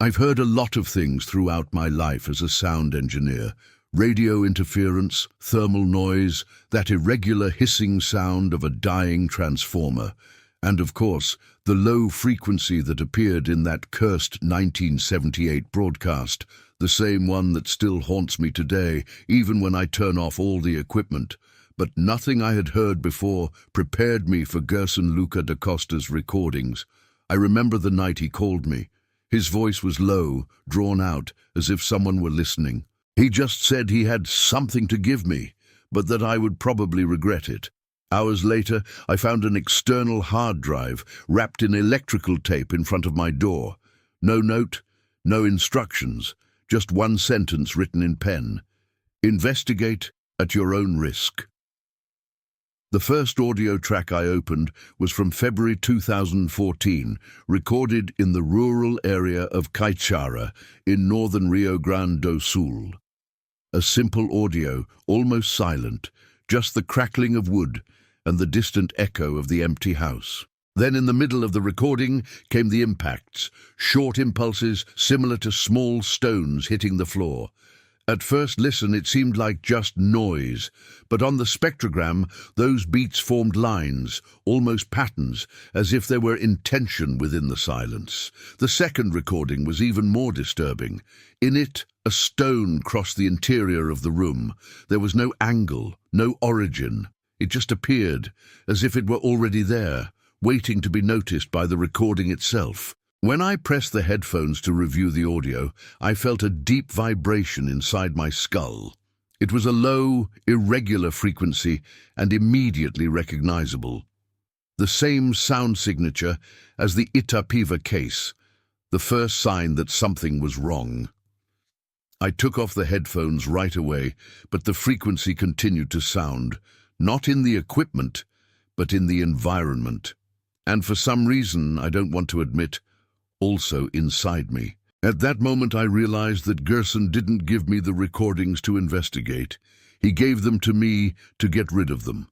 I've heard a lot of things throughout my life as a sound engineer. Radio interference, thermal noise, that irregular hissing sound of a dying transformer, and of course, the low frequency that appeared in that cursed 1978 broadcast, the same one that still haunts me today, even when I turn off all the equipment. But nothing I had heard before prepared me for Gerson Lucca da Costa's recordings. I remember the night he called me. His voice was low, drawn out, as if someone were listening. He just said he had something to give me, but that I would probably regret it. Hours later, I found an external hard drive wrapped in electrical tape in front of my door. No note, no instructions, just one sentence written in pen. Investigate at your own risk. The first audio track I opened was from February 2014, recorded in the rural area of Caiçara in northern Rio Grande do Sul. A simple audio, almost silent, just the crackling of wood and the distant echo of the empty house. Then in the middle of the recording came the impacts, short impulses similar to small stones hitting the floor. At first listen, it seemed like just noise, but on the spectrogram, those beats formed lines, almost patterns, as if there were intention within the silence. The second recording was even more disturbing. In it, a stone crossed the interior of the room. There was no angle, no origin. It just appeared, as if it were already there, waiting to be noticed by the recording itself. When I pressed the headphones to review the audio, I felt a deep vibration inside my skull. It was a low, irregular frequency and immediately recognizable. The same sound signature as the Itapeva Case, the first sign that something was wrong. I took off the headphones right away, but the frequency continued to sound, not in the equipment, but in the environment. And for some reason, I don't want to admit, also inside me. At that moment I realized that Gerson didn't give me the recordings to investigate. He gave them to me to get rid of them.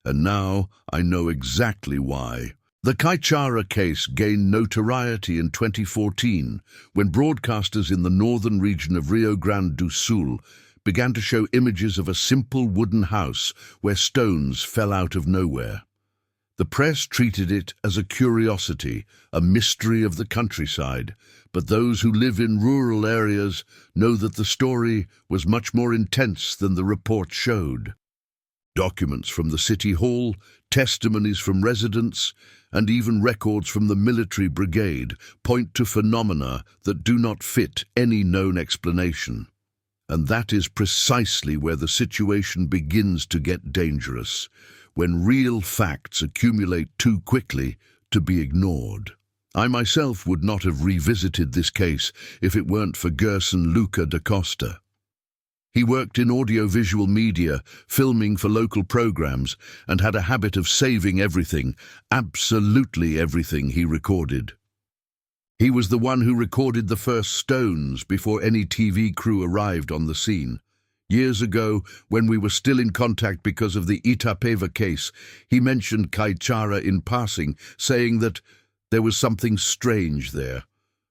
And now I know exactly why. The Caiçara case gained notoriety in 2014 when broadcasters in the northern region of Rio Grande do Sul began to show images of a simple wooden house where stones fell out of nowhere. The press treated it as a curiosity, a mystery of the countryside, but those who live in rural areas know that the story was much more intense than the report showed. Documents from the city hall, testimonies from residents, and even records from the military brigade point to phenomena that do not fit any known explanation. And that is precisely where the situation begins to get dangerous, when real facts accumulate too quickly to be ignored. I myself would not have revisited this case if it weren't for Gerson Lucca da Costa. He worked in audiovisual media, filming for local programs, and had a habit of saving everything, absolutely everything he recorded. He was the one who recorded the first stones before any TV crew arrived on the scene. Years ago, when we were still in contact because of the Itapeva case, he mentioned Caiçara in passing, saying that there was something strange there.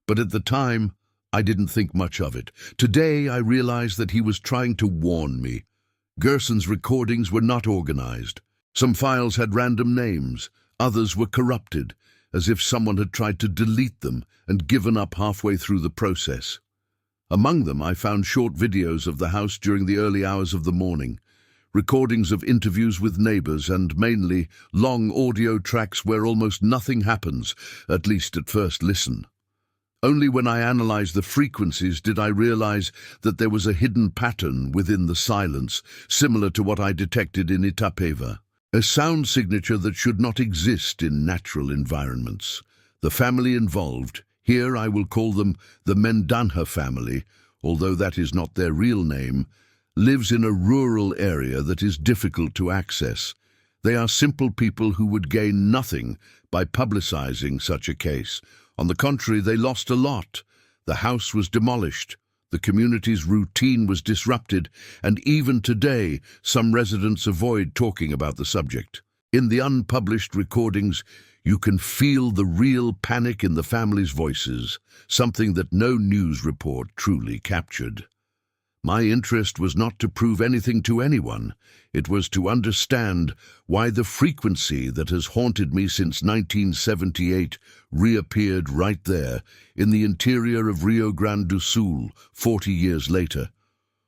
But at the time, I didn't think much of it. Today, I realize that he was trying to warn me. Gerson's recordings were not organized. Some files had random names, others were corrupted, as if someone had tried to delete them and given up halfway through the process. Among them, I found short videos of the house during the early hours of the morning, recordings of interviews with neighbors, and mainly long audio tracks where almost nothing happens, at least at first listen. Only when I analyzed the frequencies did I realize that there was a hidden pattern within the silence, similar to what I detected in Itapeva. A sound signature that should not exist in natural environments. The family involved, here I will call them the Mendanha family, although that is not their real name, lives in a rural area that is difficult to access. They are simple people who would gain nothing by publicizing such a case. On the contrary, they lost a lot. The house was demolished. The community's routine was disrupted, and even today, some residents avoid talking about the subject. In the unpublished recordings, you can feel the real panic in the family's voices, something that no news report truly captured. My interest was not to prove anything to anyone. It was to understand why the frequency that has haunted me since 1978 reappeared right there in the interior of Rio Grande do Sul 40 years later.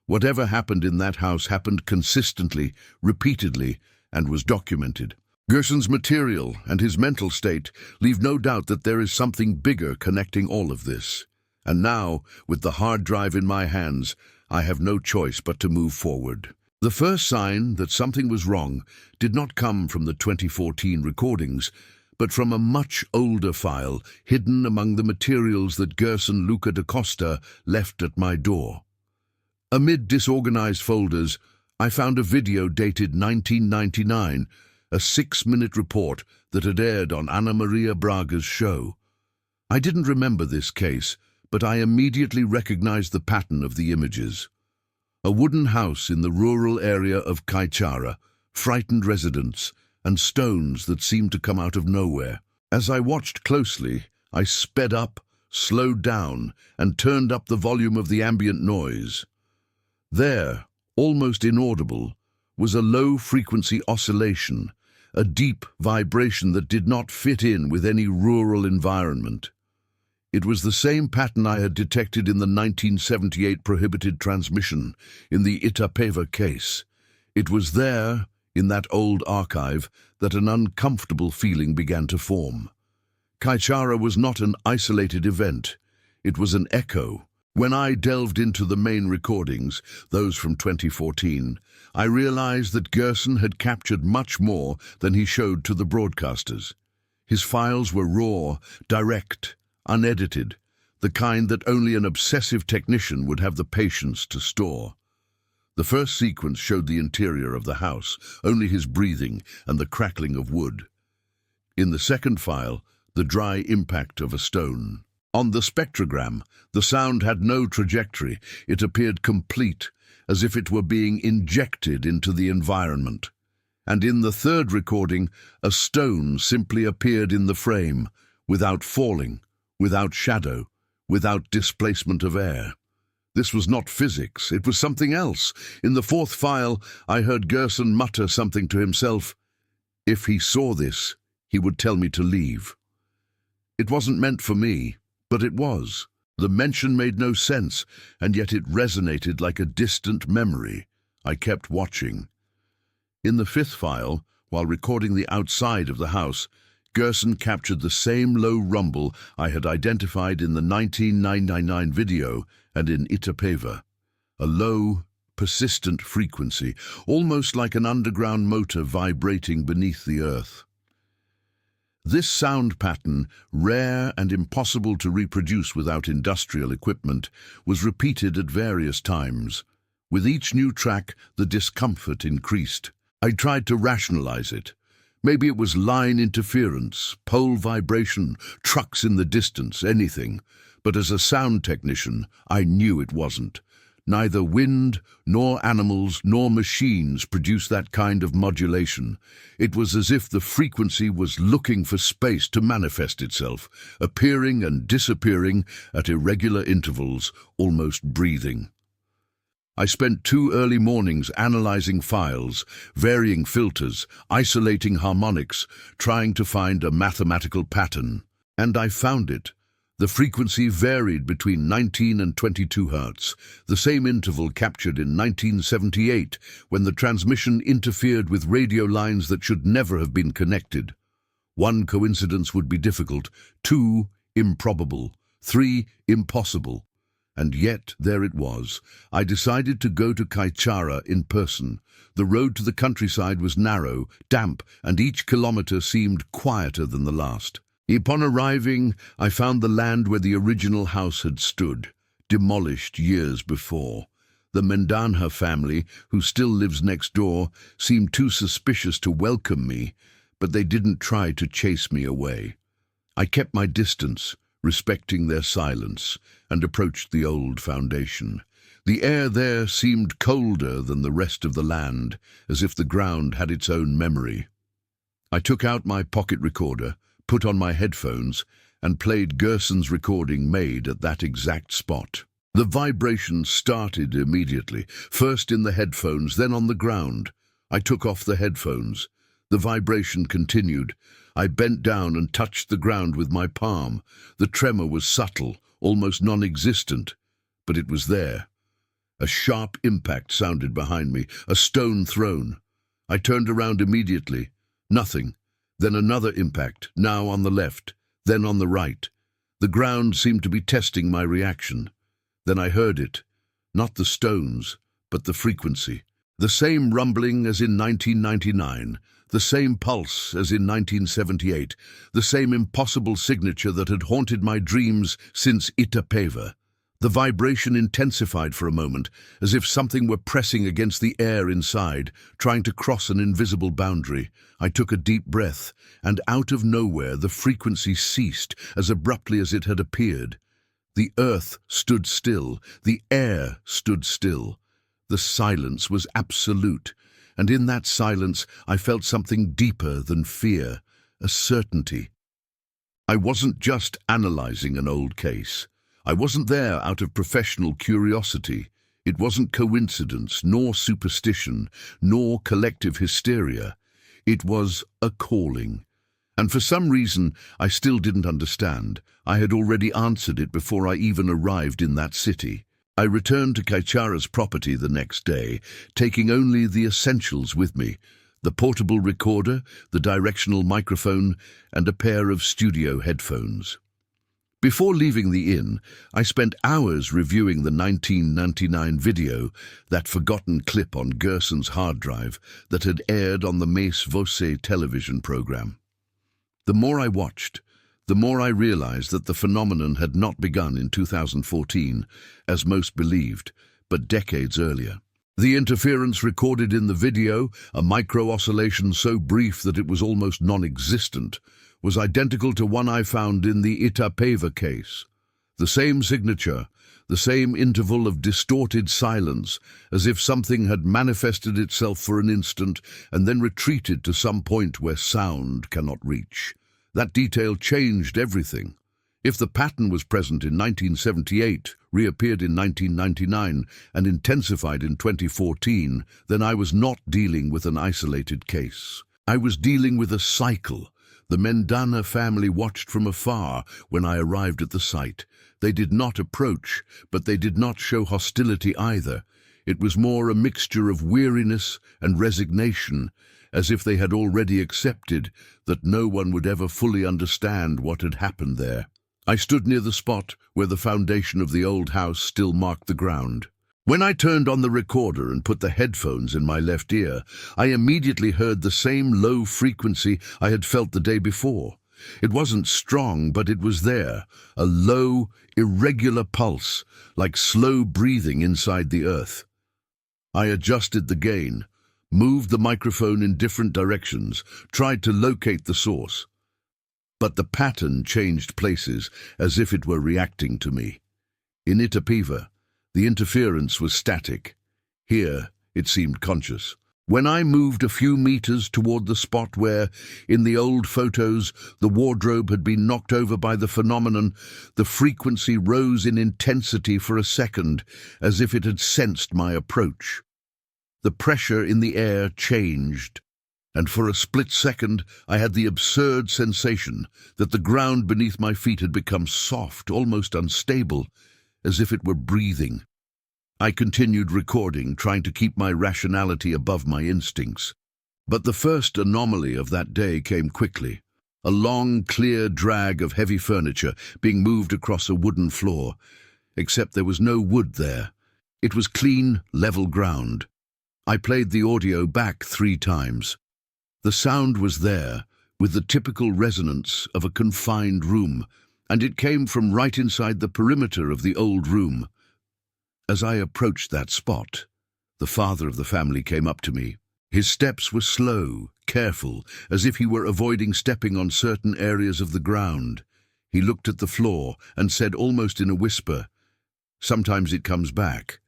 Whatever happened in that house happened consistently, repeatedly, and was documented. Gerson's material and his mental state leave no doubt that there is something bigger connecting all of this. And now, with the hard drive in my hands, I have no choice but to move forward. The first sign that something was wrong did not come from the 2014 recordings, but from a much older file hidden among the materials that Gerson Lucca da Costa left at my door. Amid disorganized folders, I found a video dated 1999, a 6-minute report that had aired on Ana Maria Braga's show. I didn't remember this case, but I immediately recognized the pattern of the images. A wooden house in the rural area of Caiçara, frightened residents, and stones that seemed to come out of nowhere. As I watched closely, I sped up, slowed down, and turned up the volume of the ambient noise. There, almost inaudible, was a low-frequency oscillation, a deep vibration that did not fit in with any rural environment. It was the same pattern I had detected in the 1978 prohibited transmission in the Itapeva Case. It was there, in that old archive, that an uncomfortable feeling began to form. Caiçara was not an isolated event. It was an echo. When I delved into the main recordings, those from 2014, I realized that Gerson had captured much more than he showed to the broadcasters. His files were raw, direct, unedited, the kind that only an obsessive technician would have the patience to store. The first sequence showed the interior of the house, only his breathing and the crackling of wood. In the second file, the dry impact of a stone. On the spectrogram, the sound had no trajectory. It appeared complete, as if it were being injected into the environment. And in the third recording, a stone simply appeared in the frame, without falling, without shadow, without displacement of air. This was not physics, it was something else. In the fourth file, I heard Gerson mutter something to himself. If he saw this, he would tell me to leave. It wasn't meant for me, but it was. The mention made no sense, and yet it resonated like a distant memory. I kept watching. In the fifth file, while recording the outside of the house, Gerson captured the same low rumble I had identified in the 1999 video and in Itapeva. A low, persistent frequency, almost like an underground motor vibrating beneath the earth. This sound pattern, rare and impossible to reproduce without industrial equipment, was repeated at various times. With each new track, the discomfort increased. I tried to rationalize it. Maybe it was line interference, pole vibration, trucks in the distance, anything. But as a sound technician, I knew it wasn't. Neither wind, nor animals, nor machines produce that kind of modulation. It was as if the frequency was looking for space to manifest itself, appearing and disappearing at irregular intervals, almost breathing. I spent 2 early mornings analyzing files, varying filters, isolating harmonics, trying to find a mathematical pattern. And I found it. The frequency varied between 19 and 22 Hz, the same interval captured in 1978 when the transmission interfered with radio lines that should never have been connected. 1 coincidence would be difficult, 2 improbable, 3 impossible. And yet there it was. I decided to go to Caiçara in person. The road to the countryside was narrow, damp, and each kilometer seemed quieter than the last. Upon arriving, I found the land where the original house had stood, demolished years before. The Mendanha family, who still lives next door, seemed too suspicious to welcome me, but they didn't try to chase me away. I kept my distance, respecting their silence, and approached the old foundation. The air there seemed colder than the rest of the land, as if the ground had its own memory. I took out my pocket recorder, put on my headphones, and played Gerson's recording made at that exact spot. The vibration started immediately, first in the headphones, then on the ground. I took off the headphones. The vibration continued. I bent down and touched the ground with my palm. The tremor was subtle, almost non-existent, but it was there. A sharp impact sounded behind me, a stone thrown. I turned around immediately. Nothing. Then another impact, now on the left, then on the right. The ground seemed to be testing my reaction. Then I heard it. Not the stones, but the frequency. The same rumbling as in 1999, the same pulse as in 1978, the same impossible signature that had haunted my dreams since Itapeva. The vibration intensified for a moment, as if something were pressing against the air inside, trying to cross an invisible boundary. I took a deep breath, and out of nowhere the frequency ceased as abruptly as it had appeared. The earth stood still, the air stood still. The silence was absolute, and in that silence I felt something deeper than fear, a certainty. I wasn't just analyzing an old case. I wasn't there out of professional curiosity. It wasn't coincidence, nor superstition, nor collective hysteria. It was a calling. And for some reason I still didn't understand. I had already answered it before I even arrived in that city. I returned to Caiçara's property the next day, taking only the essentials with me: the portable recorder, the directional microphone, and a pair of studio headphones. Before leaving the inn, I spent hours reviewing the 1999 video, that forgotten clip on Gerson's hard drive that had aired on the Mace Voce television program. The more I watched, the more I realized that the phenomenon had not begun in 2014, as most believed, but decades earlier. The interference recorded in the video, a micro-oscillation so brief that it was almost non-existent, was identical to one I found in the Itapeva Case. The same signature, the same interval of distorted silence, as if something had manifested itself for an instant and then retreated to some point where sound cannot reach. That detail changed everything. If the pattern was present in 1978, reappeared in 1999, and intensified in 2014, then I was not dealing with an isolated case. I was dealing with a cycle. The Mendana family watched from afar when I arrived at the site. They did not approach, but they did not show hostility either. It was more a mixture of weariness and resignation, as if they had already accepted that no one would ever fully understand what had happened there. I stood near the spot where the foundation of the old house still marked the ground. When I turned on the recorder and put the headphones in my left ear, I immediately heard the same low frequency I had felt the day before. It wasn't strong, but it was there, a low, irregular pulse, like slow breathing inside the earth. I adjusted the gain, moved the microphone in different directions, tried to locate the source. But the pattern changed places, as if it were reacting to me. In Itapeva, the interference was static. Here, it seemed conscious. When I moved a few meters toward the spot where, in the old photos, the wardrobe had been knocked over by the phenomenon, the frequency rose in intensity for a second, as if it had sensed my approach. The pressure in the air changed, and for a split second I had the absurd sensation that the ground beneath my feet had become soft, almost unstable, as if it were breathing. I continued recording, trying to keep my rationality above my instincts. But the first anomaly of that day came quickly. A long, clear drag of heavy furniture being moved across a wooden floor. Except there was no wood there. It was clean, level ground. I played the audio back 3 times. The sound was there, with the typical resonance of a confined room, and it came from right inside the perimeter of the old room. As I approached that spot, the father of the family came up to me. His steps were slow, careful, as if he were avoiding stepping on certain areas of the ground. He looked at the floor and said almost in a whisper, "Sometimes it comes back."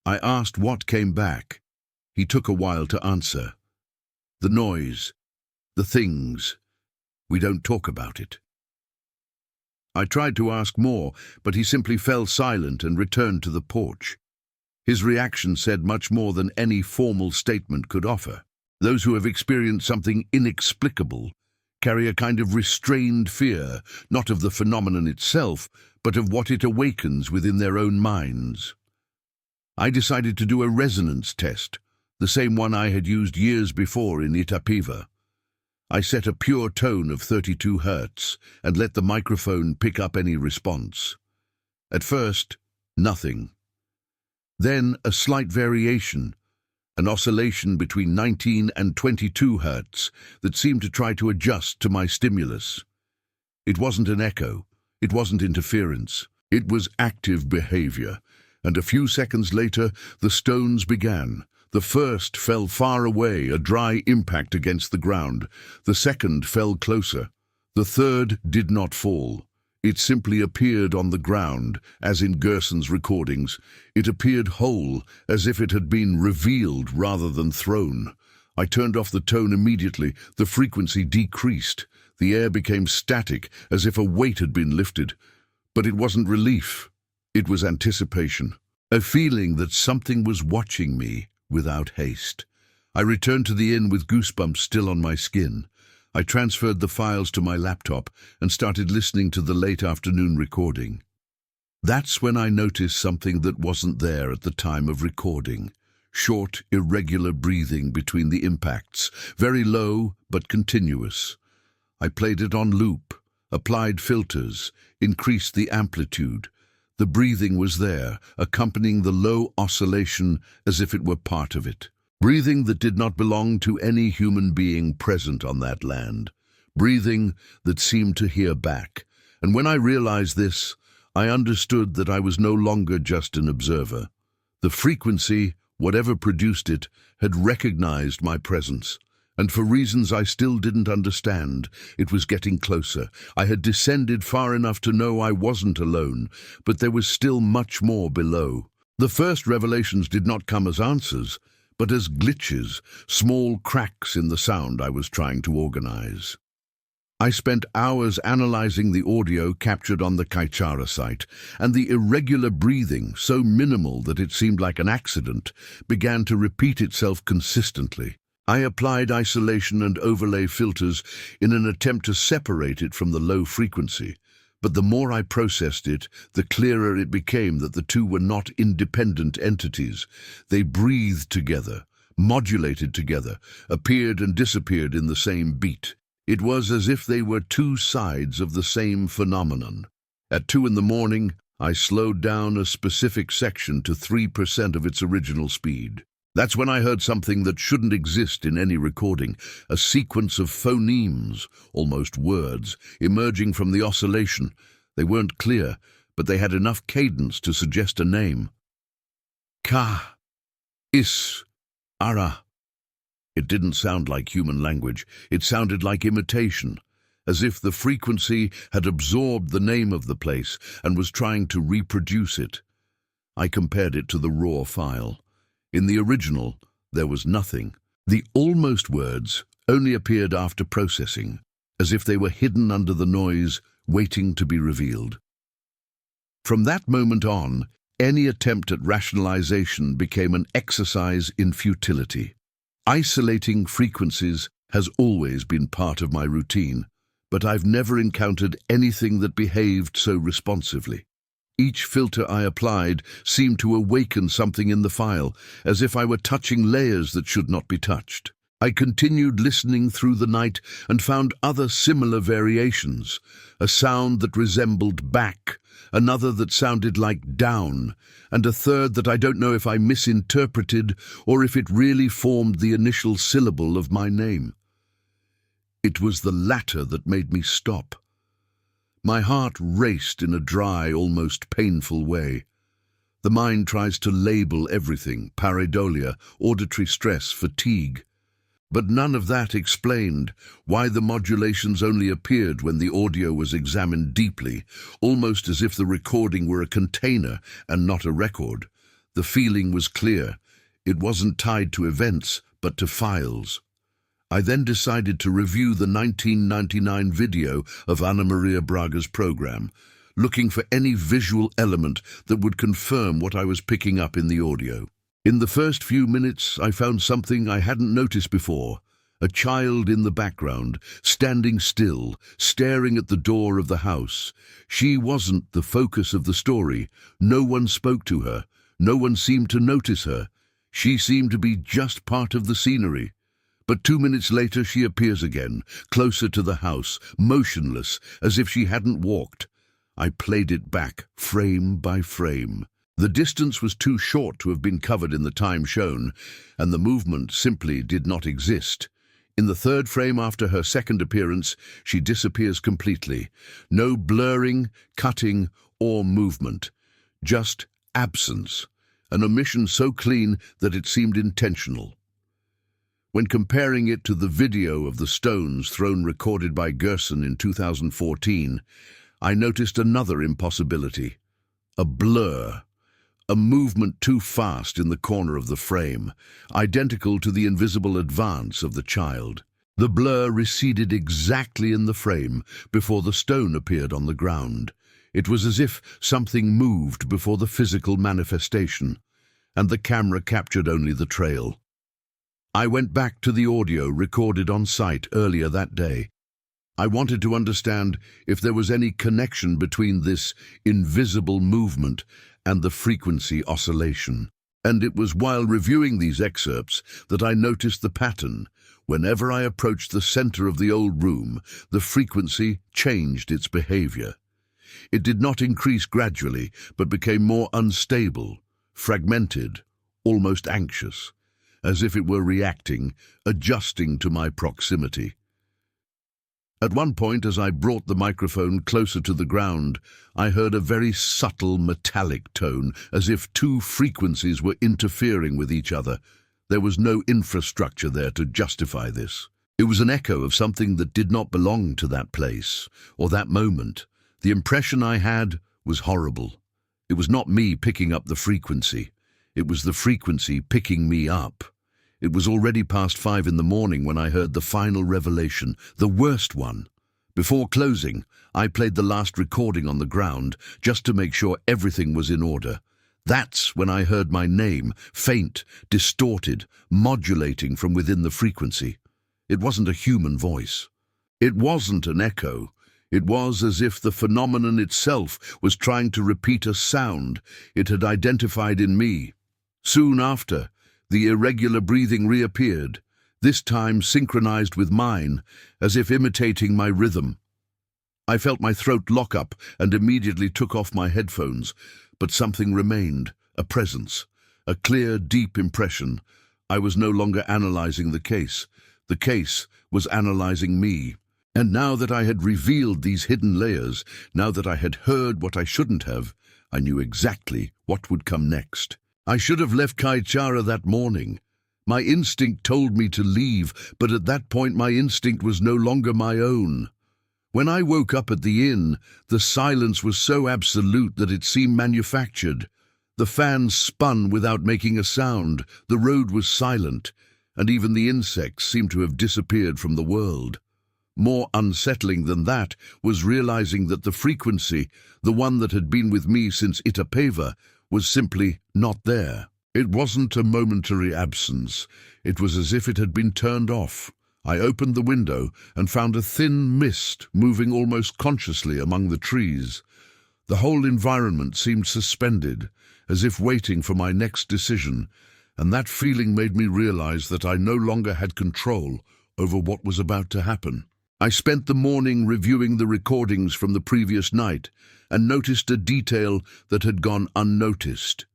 I asked what came back. He took a while to answer. "The noise. The things. We don't talk about it. I tried to ask more, but he simply fell silent and returned to the porch. His reaction said much more than any formal statement could offer. Those who have experienced something inexplicable carry a kind of restrained fear, not of the phenomenon itself, but of what it awakens within their own minds. I decided to do a resonance test, the same one I had used years before in Itapeva. I set a pure tone of 32 Hz and let the microphone pick up any response. At first, nothing. Then a slight variation, an oscillation between 19 and 22 Hz that seemed to try to adjust to my stimulus. It wasn't an echo, it wasn't interference, it was active behavior, and a few seconds later the stones began. The first fell far away, a dry impact against the ground. The second fell closer. The third did not fall. It simply appeared on the ground, as in Gerson's recordings. It appeared whole, as if it had been revealed rather than thrown. I turned off the tone immediately. The frequency decreased. The air became static, as if a weight had been lifted. But it wasn't relief. It was anticipation. A feeling that something was watching me without haste. I returned to the inn with goosebumps still on my skin. I transferred the files to my laptop and started listening to the late afternoon recording. That's when I noticed something that wasn't there at the time of recording. Short, irregular breathing between the impacts, very low but continuous. I played it on loop, applied filters, increased the amplitude. The breathing was there, accompanying the low oscillation as if it were part of it. Breathing that did not belong to any human being present on that land. Breathing that seemed to hear back. And when I realized this, I understood that I was no longer just an observer. The frequency, whatever produced it, had recognized my presence. And for reasons I still didn't understand, it was getting closer. I had descended far enough to know I wasn't alone, but there was still much more below. The first revelations did not come as answers, but as glitches, small cracks in the sound I was trying to organize. I spent hours analyzing the audio captured on the Caiçara site, and the irregular breathing, so minimal that it seemed like an accident, began to repeat itself consistently. I applied isolation and overlay filters in an attempt to separate it from the low frequency, but the more I processed it, the clearer it became that the two were not independent entities. They breathed together, modulated together, appeared and disappeared in the same beat. It was as if they were two sides of the same phenomenon. At 2 in the morning, I slowed down a specific section to 3% of its original speed. That's when I heard something that shouldn't exist in any recording, a sequence of phonemes, almost words, emerging from the oscillation. They weren't clear, but they had enough cadence to suggest a name. Ka, is, ara. It didn't sound like human language. It sounded like imitation, as if the frequency had absorbed the name of the place and was trying to reproduce it. I compared it to the raw file. In the original, there was nothing. The almost words only appeared after processing, as if they were hidden under the noise, waiting to be revealed. From that moment on, any attempt at rationalization became an exercise in futility. Isolating frequencies has always been part of my routine, but I've never encountered anything that behaved so responsively. Each filter I applied seemed to awaken something in the file, as if I were touching layers that should not be touched. I continued listening through the night and found other similar variations, a sound that resembled back, another that sounded like down, and a third that I don't know if I misinterpreted or if it really formed the initial syllable of my name. It was the latter that made me stop. My heart raced in a dry, almost painful way. The mind tries to label everything: pareidolia, auditory stress, fatigue. But none of that explained why the modulations only appeared when the audio was examined deeply, almost as if the recording were a container and not a record. The feeling was clear. It wasn't tied to events, but to files. I then decided to review the 1999 video of Ana Maria Braga's program, looking for any visual element that would confirm what I was picking up in the audio. In the first few minutes, I found something I hadn't noticed before. A child in the background, standing still, staring at the door of the house. She wasn't the focus of the story. No one spoke to her. No one seemed to notice her. She seemed to be just part of the scenery. But 2 minutes later she appears again, closer to the house, motionless, as if she hadn't walked. I played it back, frame by frame. The distance was too short to have been covered in the time shown, and the movement simply did not exist. In the third frame after her second appearance, she disappears completely. No blurring, cutting, or movement. Just absence. An omission so clean that it seemed intentional. When comparing it to the video of the stones thrown recorded by Gerson in 2014, I noticed another impossibility. A blur. A movement too fast in the corner of the frame, identical to the invisible advance of the child. The blur receded exactly in the frame before the stone appeared on the ground. It was as if something moved before the physical manifestation, and the camera captured only the trail. I went back to the audio recorded on site earlier that day. I wanted to understand if there was any connection between this invisible movement and the frequency oscillation. And it was while reviewing these excerpts that I noticed the pattern. Whenever I approached the center of the old room, the frequency changed its behavior. It did not increase gradually, but became more unstable, fragmented, almost anxious, as if it were reacting, adjusting to my proximity. At one point, as I brought the microphone closer to the ground, I heard a very subtle metallic tone, as if two frequencies were interfering with each other. There was no infrastructure there to justify this. It was an echo of something that did not belong to that place, or that moment. The impression I had was horrible. It was not me picking up the frequency. It was the frequency picking me up. It was already past 5 in the morning when I heard the final revelation, the worst one. Before closing, I played the last recording on the ground just to make sure everything was in order. That's when I heard my name, faint, distorted, modulating from within the frequency. It wasn't a human voice. It wasn't an echo. It was as if the phenomenon itself was trying to repeat a sound it had identified in me. Soon after, the irregular breathing reappeared, this time synchronized with mine, as if imitating my rhythm. I felt my throat lock up and immediately took off my headphones, but something remained, a presence, a clear, deep impression. I was no longer analyzing the case. The case was analyzing me. And now that I had revealed these hidden layers, now that I had heard what I shouldn't have, I knew exactly what would come next. I should have left Caiçara that morning. My instinct told me to leave, but at that point my instinct was no longer my own. When I woke up at the inn, the silence was so absolute that it seemed manufactured. The fan spun without making a sound, the road was silent, and even the insects seemed to have disappeared from the world. More unsettling than that was realizing that the frequency, the one that had been with me since Itapeva, was simply not there. It wasn't a momentary absence. It was as if it had been turned off. I opened the window and found a thin mist moving almost consciously among the trees. The whole environment seemed suspended, as if waiting for my next decision, and that feeling made me realize that I no longer had control over what was about to happen. I spent the morning reviewing the recordings from the previous night and noticed a detail that had gone unnoticed.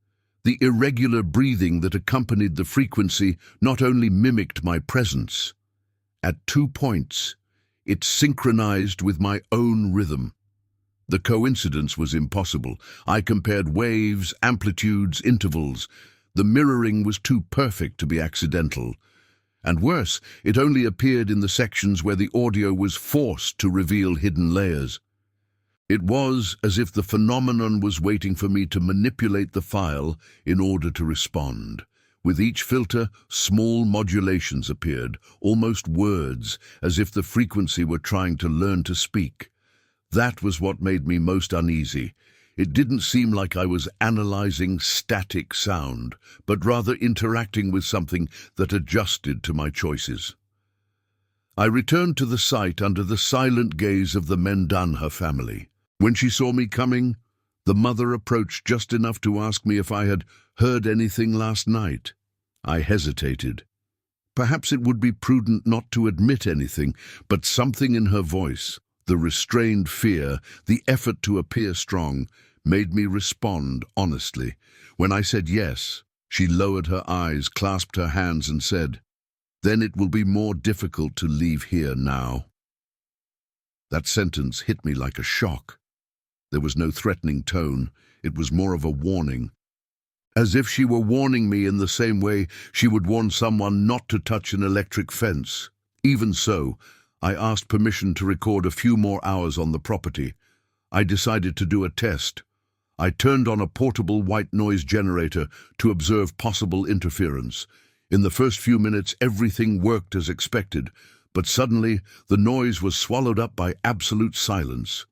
The irregular breathing that accompanied the frequency not only mimicked my presence. At 2 points, it synchronized with my own rhythm. The coincidence was impossible. I compared waves, amplitudes, intervals. The mirroring was too perfect to be accidental. And worse, it only appeared in the sections where the audio was forced to reveal hidden layers. It was as if the phenomenon was waiting for me to manipulate the file in order to respond. With each filter, small modulations appeared, almost words, as if the frequency were trying to learn to speak. That was what made me most uneasy. It didn't seem like I was analyzing static sound, but rather interacting with something that adjusted to my choices. I returned to the site under the silent gaze of the Mendanha family. When she saw me coming, the mother approached just enough to ask me if I had heard anything last night. I hesitated. Perhaps it would be prudent not to admit anything, but something in her voice, the restrained fear, the effort to appear strong, made me respond honestly. When I said yes, she lowered her eyes, clasped her hands, and said, "Then it will be more difficult to leave here now." That sentence hit me like a shock. There was no threatening tone. It was more of a warning. As if she were warning me in the same way she would warn someone not to touch an electric fence. Even so, I asked permission to record a few more hours on the property. I decided to do a test. I turned on a portable white noise generator to observe possible interference. In the first few minutes, everything worked as expected, but suddenly the noise was swallowed up by absolute silence.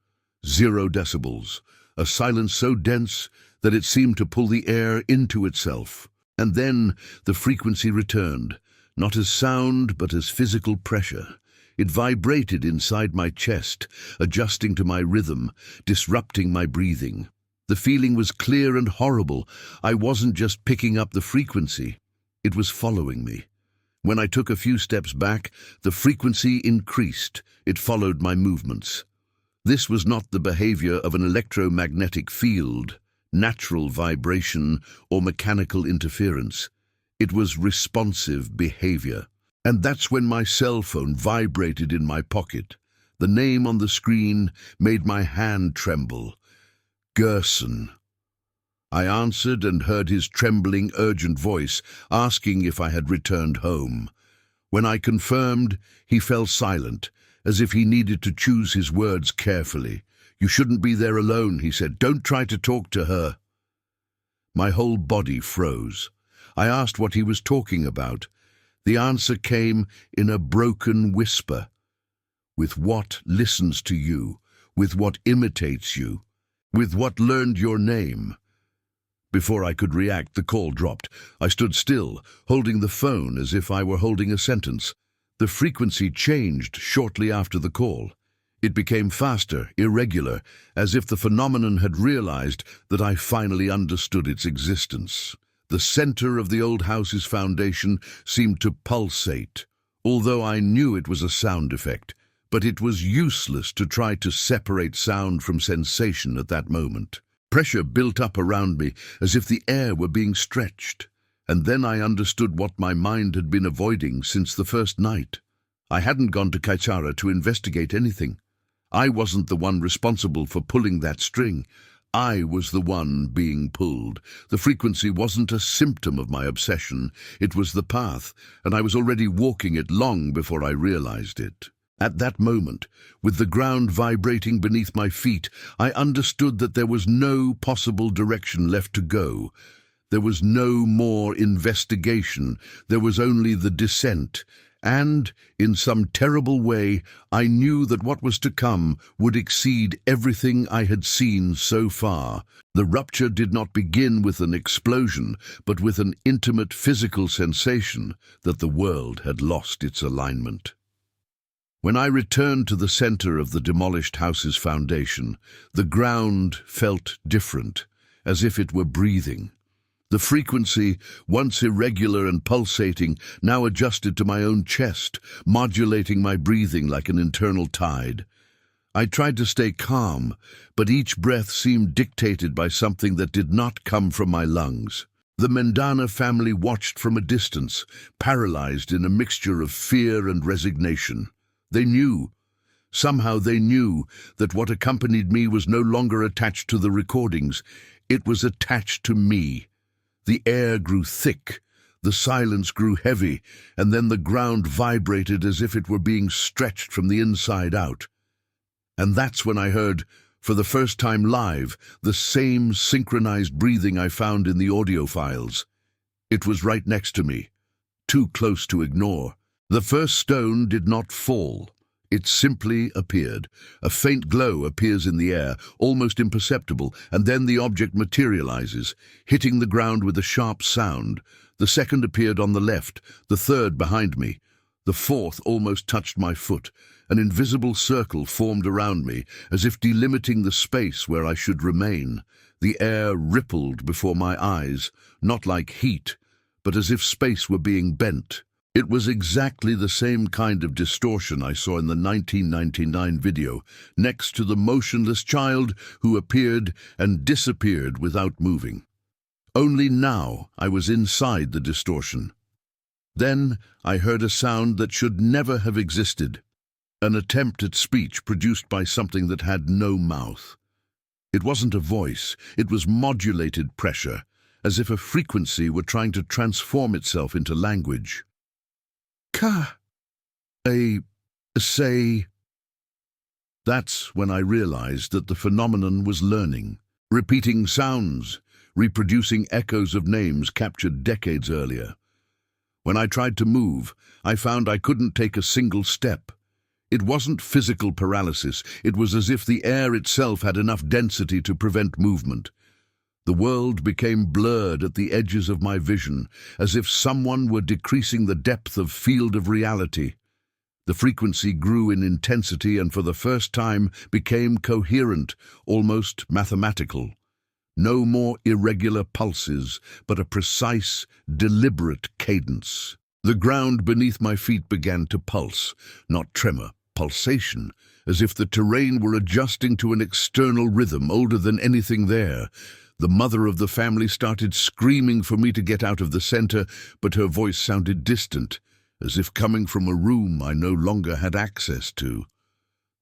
0 decibels, a silence so dense that it seemed to pull the air into itself. And then the frequency returned, not as sound but as physical pressure. It vibrated inside my chest, adjusting to my rhythm, disrupting my breathing. The feeling was clear and horrible. I wasn't just picking up the frequency, it was following me. When I took a few steps back, the frequency increased. It followed my movements. This was not the behavior of an electromagnetic field, natural vibration, or mechanical interference. It was responsive behavior. And that's when my cell phone vibrated in my pocket. The name on the screen made my hand tremble. Gerson. I answered and heard his trembling, urgent voice, asking if I had returned home. When I confirmed, he fell silent, as if he needed to choose his words carefully. "You shouldn't be there alone," he said. "Don't try to talk to her." My whole body froze. I asked what he was talking about. The answer came in a broken whisper. "With what listens to you, with what imitates you, with what learned your name." Before I could react, the call dropped. I stood still, holding the phone as if I were holding a sentence. The frequency changed shortly after the call. It became faster, irregular, as if the phenomenon had realized that I finally understood its existence. The center of the old house's foundation seemed to pulsate, although I knew it was a sound effect. But it was useless to try to separate sound from sensation at that moment. Pressure built up around me as if the air were being stretched. And then I understood what my mind had been avoiding since the first night. I hadn't gone to Caiçara to investigate anything. I wasn't the one responsible for pulling that string. I was the one being pulled. The frequency wasn't a symptom of my obsession. It was the path, and I was already walking it long before I realized it. At that moment, with the ground vibrating beneath my feet, I understood that there was no possible direction left to go. There was no more investigation. There was only the descent. And, in some terrible way, I knew that what was to come would exceed everything I had seen so far. The rupture did not begin with an explosion, but with an intimate physical sensation that the world had lost its alignment. When I returned to the center of the demolished house's foundation, the ground felt different, as if it were breathing. The frequency, once irregular and pulsating, now adjusted to my own chest, modulating my breathing like an internal tide. I tried to stay calm, but each breath seemed dictated by something that did not come from my lungs. The Mendanha family watched from a distance, paralyzed in a mixture of fear and resignation. They knew, somehow they knew, that what accompanied me was no longer attached to the recordings. It was attached to me. The air grew thick, the silence grew heavy, and then the ground vibrated as if it were being stretched from the inside out. And that's when I heard, for the first time live, the same synchronized breathing I found in the audio files. It was right next to me, too close to ignore. The first stone did not fall. It simply appeared. A faint glow appears in the air, almost imperceptible, and then the object materializes, hitting the ground with a sharp sound. The second appeared on the left, the third behind me. The fourth almost touched my foot. An invisible circle formed around me, as if delimiting the space where I should remain. The air rippled before my eyes, not like heat, but as if space were being bent. It was exactly the same kind of distortion I saw in the 1999 video, next to the motionless child who appeared and disappeared without moving. Only now I was inside the distortion. Then I heard a sound that should never have existed, an attempt at speech produced by something that had no mouth. It wasn't a voice, it was modulated pressure, as if a frequency were trying to transform itself into language. Say. That's when I realized that the phenomenon was learning, repeating sounds, reproducing echoes of names captured decades earlier. When I tried to move, I found I couldn't take a single step. It wasn't physical paralysis, it was as if the air itself had enough density to prevent movement. The world became blurred at the edges of my vision, as if someone were decreasing the depth of field of reality. The frequency grew in intensity and for the first time became coherent, almost mathematical. No more irregular pulses, but a precise, deliberate cadence. The ground beneath my feet began to pulse, not tremor, pulsation, as if the terrain were adjusting to an external rhythm older than anything there. The mother of the family started screaming for me to get out of the center, but her voice sounded distant, as if coming from a room I no longer had access to.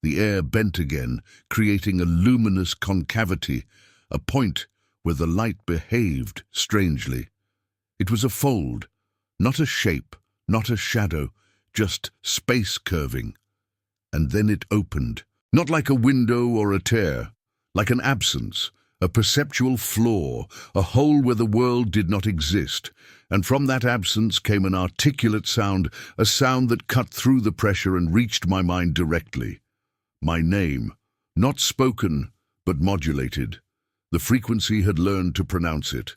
The air bent again, creating a luminous concavity, a point where the light behaved strangely. It was a fold, not a shape, not a shadow, just space curving. And then it opened, not like a window or a tear, like an absence, a perceptual flaw, a hole where the world did not exist, and from that absence came an articulate sound, a sound that cut through the pressure and reached my mind directly. My name, not spoken, but modulated. The frequency had learned to pronounce it.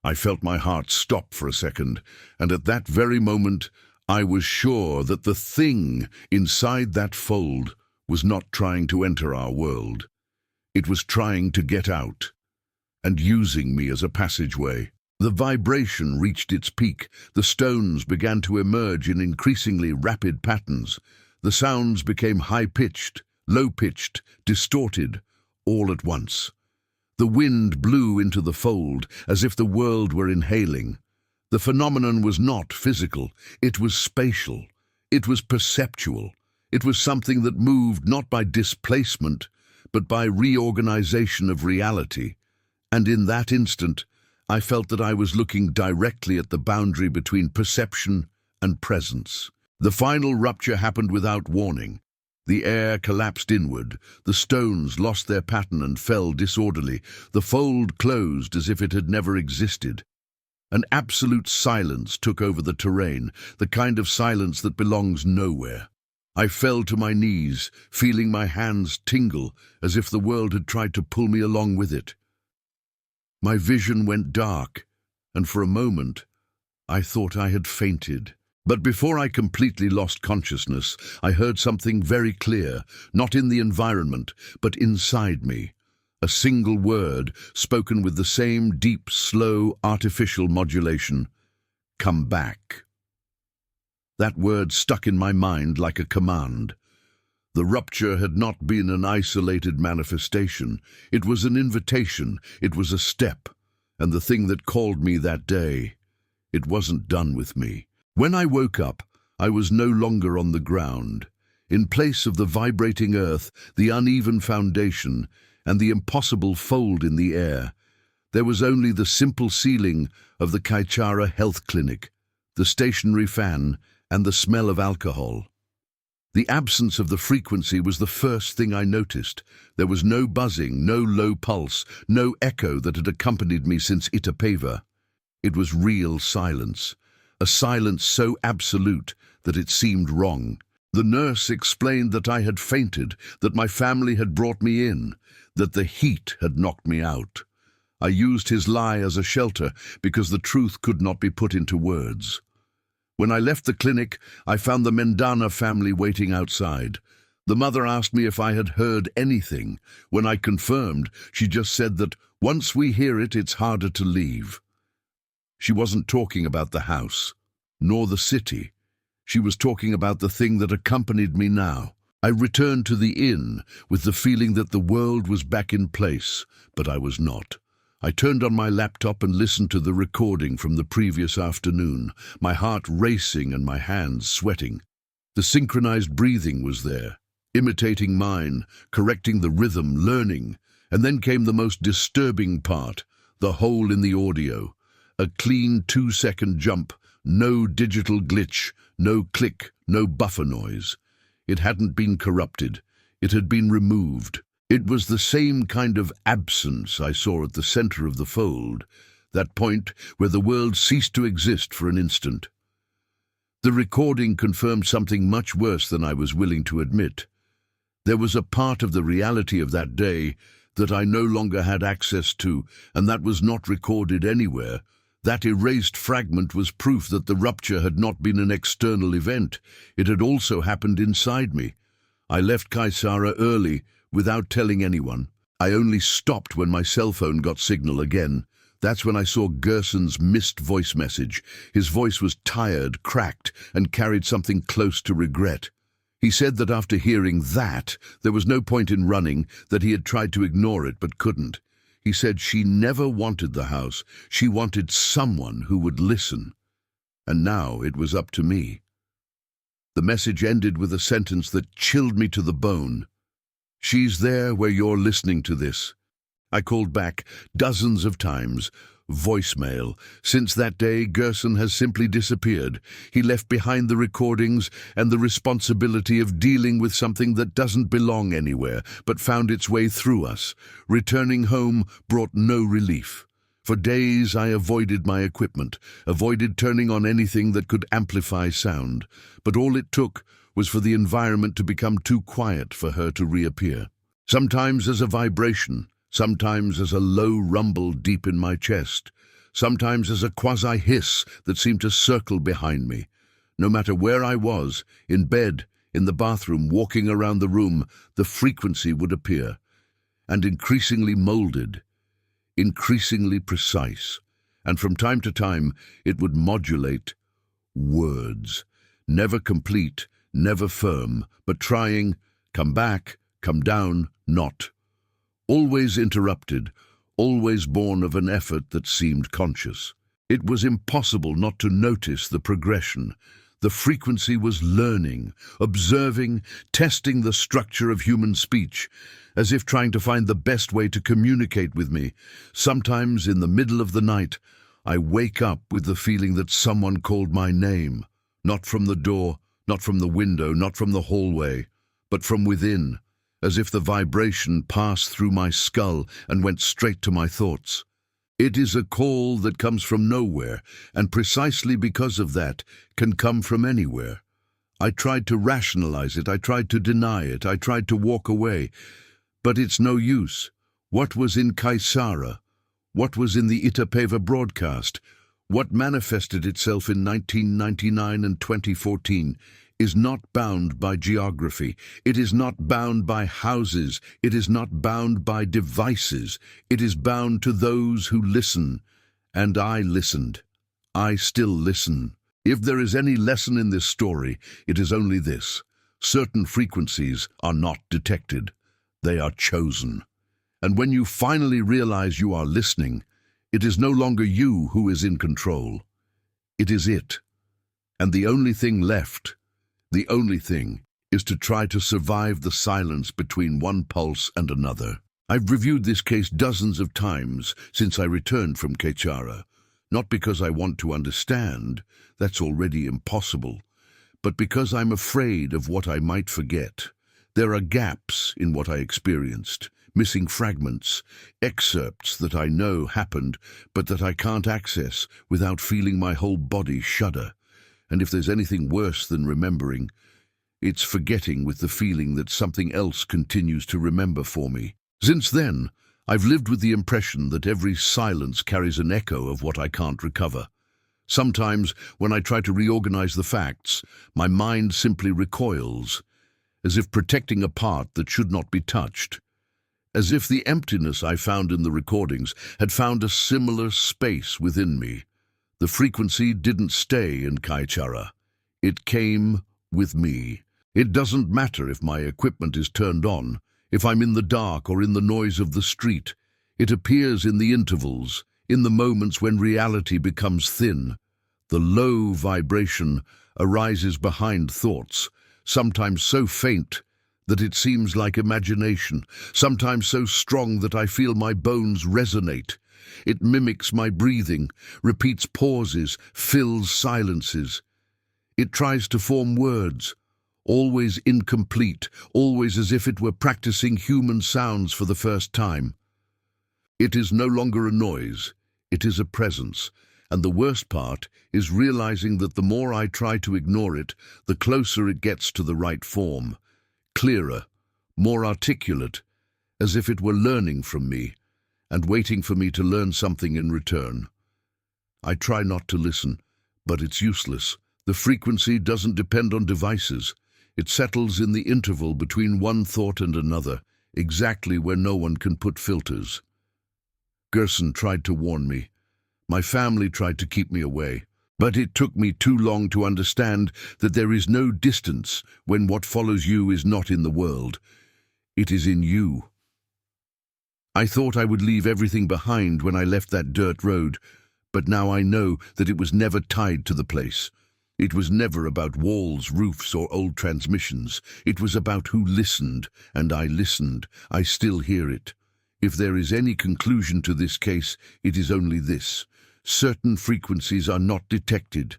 I felt my heart stop for a second, and at that very moment, I was sure that the thing inside that fold was not trying to enter our world. It was trying to get out, and using me as a passageway. The vibration reached its peak. The stones began to emerge in increasingly rapid patterns. The sounds became high-pitched, low-pitched, distorted, all at once. The wind blew into the fold, as if the world were inhaling. The phenomenon was not physical, it was spatial. It was perceptual. It was something that moved not by displacement, but by reorganization of reality. And in that instant, I felt that I was looking directly at the boundary between perception and presence. The final rupture happened without warning. The air collapsed inward, the stones lost their pattern and fell disorderly, the fold closed as if it had never existed. An absolute silence took over the terrain, the kind of silence that belongs nowhere. I fell to my knees, feeling my hands tingle, as if the world had tried to pull me along with it. My vision went dark, and for a moment, I thought I had fainted. But before I completely lost consciousness, I heard something very clear, not in the environment, but inside me. A single word, spoken with the same deep, slow, artificial modulation. Come back. That word stuck in my mind like a command. The rupture had not been an isolated manifestation. It was an invitation, it was a step, and the thing that called me that day, it wasn't done with me. When I woke up, I was no longer on the ground. In place of the vibrating earth, the uneven foundation, and the impossible fold in the air, there was only the simple ceiling of the Caiçara health clinic, the stationary fan, and the smell of alcohol. The absence of the frequency was the first thing I noticed. There was no buzzing, no low pulse, no echo that had accompanied me since Itapeva. It was real silence, a silence so absolute that it seemed wrong. The nurse explained that I had fainted, that my family had brought me in, that the heat had knocked me out. I used his lie as a shelter because the truth could not be put into words. When I left the clinic, I found the Mendana family waiting outside. The mother asked me if I had heard anything. When I confirmed, she just said that once we hear it, it's harder to leave. She wasn't talking about the house, nor the city. She was talking about the thing that accompanied me now. I returned to the inn with the feeling that the world was back in place, but I was not. I turned on my laptop and listened to the recording from the previous afternoon, my heart racing and my hands sweating. The synchronized breathing was there, imitating mine, correcting the rhythm, learning. And then came the most disturbing part, the hole in the audio. A clean 2-second jump, no digital glitch, no click, no buffer noise. It hadn't been corrupted. It had been removed. It was the same kind of absence I saw at the center of the fold, that point where the world ceased to exist for an instant. The recording confirmed something much worse than I was willing to admit. There was a part of the reality of that day that I no longer had access to, and that was not recorded anywhere. That erased fragment was proof that the rupture had not been an external event. It had also happened inside me. I left Caiçara early, without telling anyone. I only stopped when my cell phone got signal again. That's when I saw Gerson's missed voice message. His voice was tired, cracked, and carried something close to regret. He said that after hearing that, there was no point in running, that he had tried to ignore it but couldn't. He said she never wanted the house. She wanted someone who would listen. And now it was up to me. The message ended with a sentence that chilled me to the bone. "She's there where you're listening to this." I called back dozens of times. Voicemail. Since that day, Gerson has simply disappeared. He left behind the recordings and the responsibility of dealing with something that doesn't belong anywhere, but found its way through us. Returning home brought no relief. For days I avoided my equipment, avoided turning on anything that could amplify sound. But all it took was for the environment to become too quiet for her to reappear. Sometimes as a vibration, sometimes as a low rumble deep in my chest, sometimes as a quasi-hiss that seemed to circle behind me. No matter where I was, in bed, in the bathroom, walking around the room, the frequency would appear, and increasingly molded, increasingly precise, and from time to time it would modulate words, never complete, never firm, but trying, come back, come down, not. Always interrupted, always born of an effort that seemed conscious. It was impossible not to notice the progression. The frequency was learning, observing, testing the structure of human speech, as if trying to find the best way to communicate with me. Sometimes in the middle of the night, I wake up with the feeling that someone called my name, not from the door, not from the window, not from the hallway, but from within, as if the vibration passed through my skull and went straight to my thoughts. It is a call that comes from nowhere, and precisely because of that, can come from anywhere. I tried to rationalize it, I tried to deny it, I tried to walk away, but it's no use. What was in Caiçara? What was in the Itapeva broadcast? What manifested itself in 1999 and 2014 is not bound by geography. It is not bound by houses. It is not bound by devices. It is bound to those who listen. And I listened. I still listen. If there is any lesson in this story, it is only this. Certain frequencies are not detected. They are chosen. And when you finally realize you are listening, it is no longer you who is in control. It is it. And the only thing left, the only thing, is to try to survive the silence between one pulse and another. I've reviewed this case dozens of times since I returned from Caiçara, not because I want to understand, that's already impossible, but because I'm afraid of what I might forget. There are gaps in what I experienced, missing fragments, excerpts that I know happened but that I can't access without feeling my whole body shudder. And if there's anything worse than remembering, it's forgetting with the feeling that something else continues to remember for me. Since then, I've lived with the impression that every silence carries an echo of what I can't recover. Sometimes, when I try to reorganize the facts, my mind simply recoils, as if protecting a part that should not be touched. As if the emptiness I found in the recordings had found a similar space within me. The frequency didn't stay in Caiçara. It came with me. It doesn't matter if my equipment is turned on, if I'm in the dark or in the noise of the street. It appears in the intervals, in the moments when reality becomes thin. The low vibration arises behind thoughts, sometimes so faint that it seems like imagination, sometimes so strong that I feel my bones resonate. It mimics my breathing, repeats pauses, fills silences. It tries to form words, always incomplete, always as if it were practicing human sounds for the first time. It is no longer a noise, it is a presence, and the worst part is realizing that the more I try to ignore it, the closer it gets to the right form, clearer, more articulate, as if it were learning from me, and waiting for me to learn something in return. I try not to listen, but it's useless. The frequency doesn't depend on devices. It settles in the interval between one thought and another, exactly where no one can put filters. Gerson tried to warn me. My family tried to keep me away. But it took me too long to understand that there is no distance when what follows you is not in the world. It is in you. I thought I would leave everything behind when I left that dirt road, but now I know that it was never tied to the place. It was never about walls, roofs, or old transmissions. It was about who listened, and I listened. I still hear it. If there is any conclusion to this case, it is only this. Certain frequencies are not detected.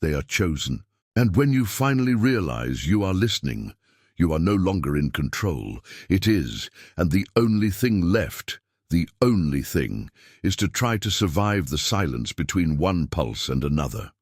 They are chosen. And when you finally realize you are listening, you are no longer in control. It is, and the only thing left, the only thing, is to try to survive the silence between one pulse and another.